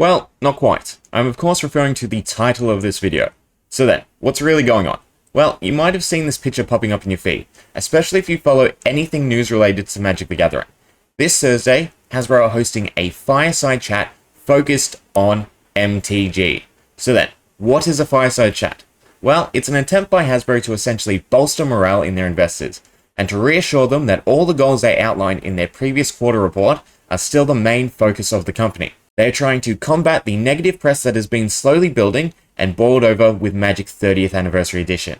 Well, not quite. I'm of course referring to the title of this video. So then, what's really going on? Well, you might have seen this picture popping up in your feed, especially if you follow anything news related to Magic the Gathering. This Thursday, Hasbro are hosting a fireside chat focused on MTG. So then, what is a fireside chat? Well, it's an attempt by Hasbro to essentially bolster morale in their investors, and to reassure them that all the goals they outlined in their previous quarter report are still the main focus of the company. They are trying to combat the negative press that has been slowly building and boiled over with Magic's 30th Anniversary Edition.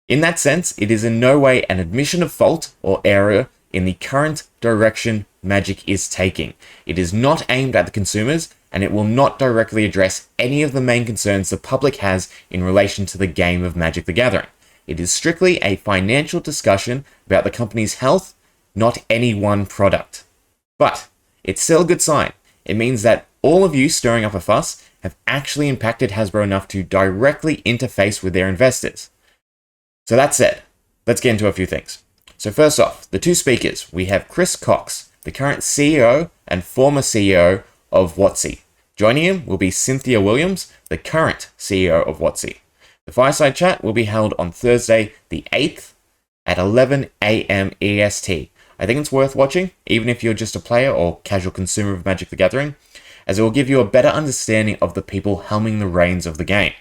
In that sense, it is in no way an admission of fault or error in the current direction Magic is taking. It is not aimed at the consumers, and it will not directly address any of the main concerns the public has in relation to the game of Magic the Gathering. It is strictly a financial discussion about the company's health, not any one product. But it's still a good sign. It means that all of you stirring up a fuss have actually impacted Hasbro enough to directly interface with their investors. So that said, let's get into a few things. So first off, the two speakers. We have Chris Cox, the current CEO and former CEO of WotC. Joining him will be Cynthia Williams, the current CEO of WotC. The fireside chat will be held on Thursday the 8th at 11 AM EST. I think it's worth watching, even if you're just a player or casual consumer of Magic the Gathering, as it will give you a better understanding of the people helming the reins of the game.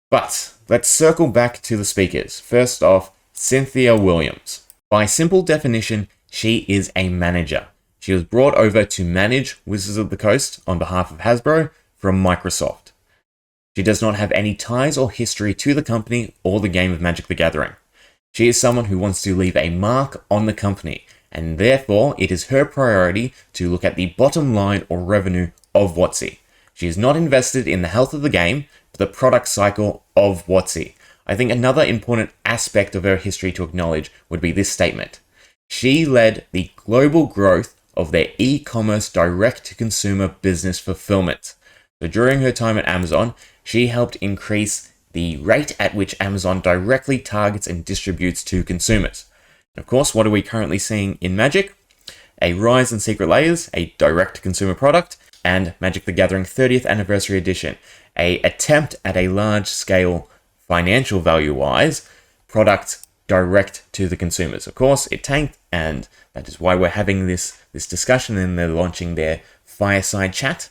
But let's circle back to the speakers. First off, Cynthia Williams. By simple definition, she is a manager. She was brought over to manage Wizards of the Coast on behalf of Hasbro from Microsoft. She does not have any ties or history to the company or the game of Magic the Gathering. She is someone who wants to leave a mark on the company, and therefore it is her priority to look at the bottom line or revenue of WotC. She is not invested in the health of the game, but the product cycle of WotC. I think another important aspect of her history to acknowledge would be this statement. She led the global growth of their e-commerce direct-to-consumer business fulfillment. So during her time at Amazon, she helped increase the rate at which Amazon directly targets and distributes to consumers. And of course, what are we currently seeing in Magic? A rise in Secret Layers, a direct-to-consumer product, and Magic the Gathering 30th Anniversary Edition, a attempt at a large-scale financial value-wise product direct to the consumers. Of course, it tanked, and that is why we're having this discussion, and they're launching their fireside chat.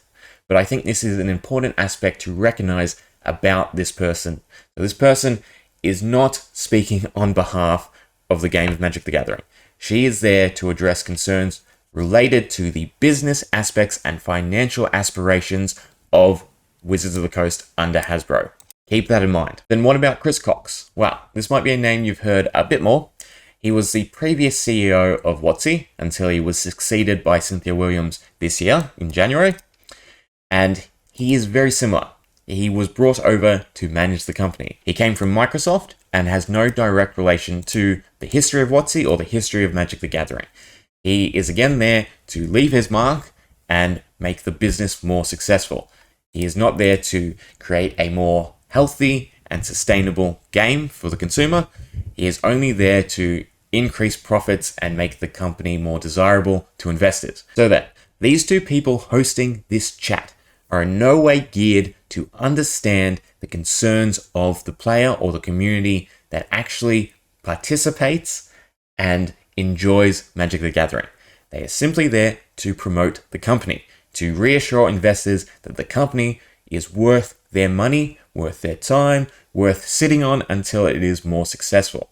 But I think this is an important aspect to recognize about this person. So this person is not speaking on behalf of the game of Magic the Gathering. She is there to address concerns related to the business aspects and financial aspirations of Wizards of the Coast under Hasbro. Keep that in mind. Then what about Chris Cox? Well, this might be a name you've heard a bit more. He was the previous CEO of WotC until he was succeeded by Cynthia Williams this year in January. And he is very similar. He was brought over to manage the company. He came from Microsoft and has no direct relation to the history of WotC or the history of Magic the Gathering. He is again there to leave his mark and make the business more successful. He is not there to create a more healthy and sustainable game for the consumer. He is only there to increase profits and make the company more desirable to investors. So that these two people hosting this chat are in no way geared to understand the concerns of the player or the community that actually participates and enjoys Magic the Gathering. They are simply there to promote the company, to reassure investors that the company is worth their money, worth their time, worth sitting on until it is more successful.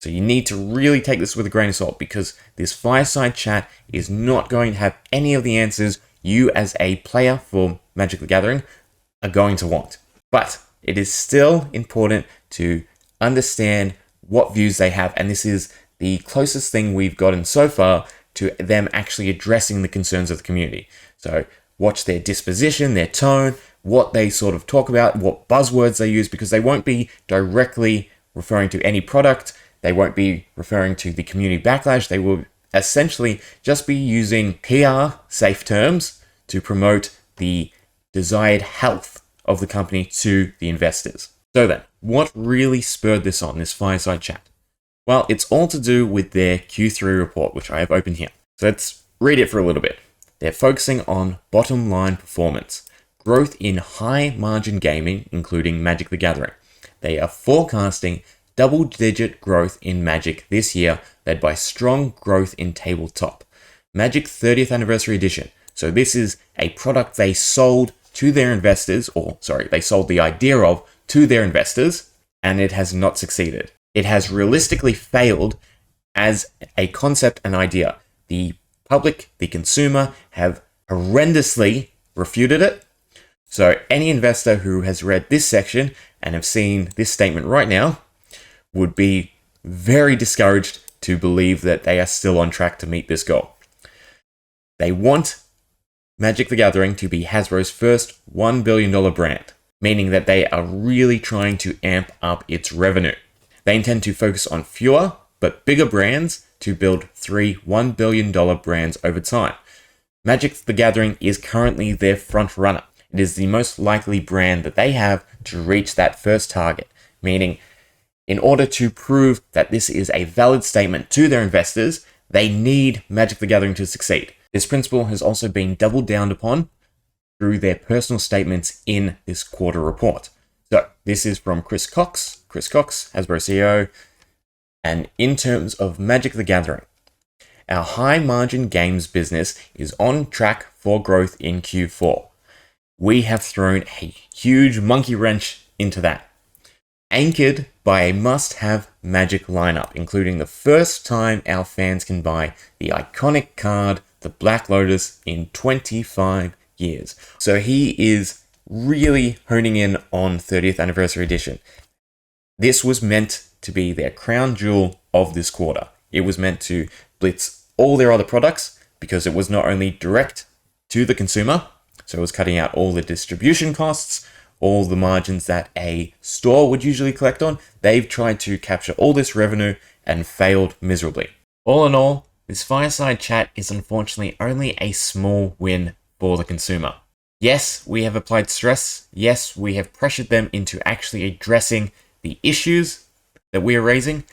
So you need to really take this with a grain of salt, because this fireside chat is not going to have any of the answers you as a player for Magic the Gathering are going to want. But it is still important to understand what views they have, and this is the closest thing we've gotten so far to them actually addressing the concerns of the community. So watch their disposition, their tone, what they sort of talk about, what buzzwords they use, because they won't be directly referring to any product. They won't be referring to the community backlash. They will essentially just be using PR safe terms to promote the desired health of the company to the investors. So then, what really spurred this on, this fireside chat? Well, it's all to do with their Q3 report, which I have open here. So let's read it for a little bit. they're focusing on bottom line performance, growth in high margin gaming, including Magic the Gathering. They are forecasting double-digit growth in Magic this year, led by strong growth in tabletop. Magic 30th Anniversary Edition. So this is a product they sold to their investors, they sold the idea of to their investors, and it has not succeeded. It has realistically failed as a concept and idea. The public, the consumer, have horrendously refuted it. So any investor who has read this section and have seen this statement right now would be very discouraged to believe that they are still on track to meet this goal. They want Magic the Gathering to be Hasbro's first $1 billion brand, meaning that they are really trying to amp up its revenue. They intend to focus on fewer but bigger brands to build 3 $1 billion brands over time. Magic the Gathering is currently their front runner. It is the most likely brand that they have to reach that first target, meaning in order to prove that this is a valid statement to their investors, they need Magic the Gathering to succeed. This principle has also been doubled down upon through their personal statements in this quarter report. So this is from Chris Cox, Hasbro CEO, and in terms of Magic the Gathering, our high margin games business is on track for growth in Q4. We have thrown a huge monkey wrench into that, anchored by a must-have Magic lineup, including the first time our fans can buy the iconic card, the Black Lotus, in 25 years. So he is really honing in on 30th Anniversary Edition. This was meant to be their crown jewel of this quarter. It was meant to blitz all their other products because it was not only direct to the consumer, so it was cutting out all the distribution costs, all the margins that a store would usually collect on. They've tried to capture all this revenue and failed miserably. All in all, this Fireside chat is unfortunately only a small win for the consumer. Yes, we have applied stress. Yes, we have pressured them into actually addressing the issues that we are raising,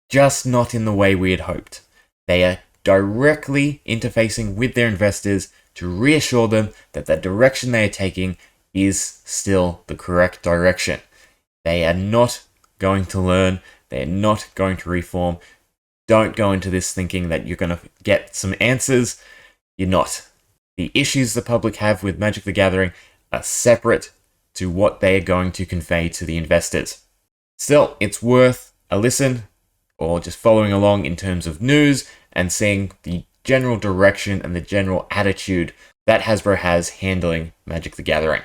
just not in the way we had hoped. They are directly interfacing with their investors to reassure them that the direction they are taking is still the correct direction. They are not going to learn. They are not going to reform. Don't go into this thinking that you're going to get some answers. You're not. The issues the public have with Magic the Gathering are separate to what they are going to convey to the investors. Still, it's worth a listen or just following along in terms of news and seeing the general direction and the general attitude that Hasbro has handling Magic the Gathering.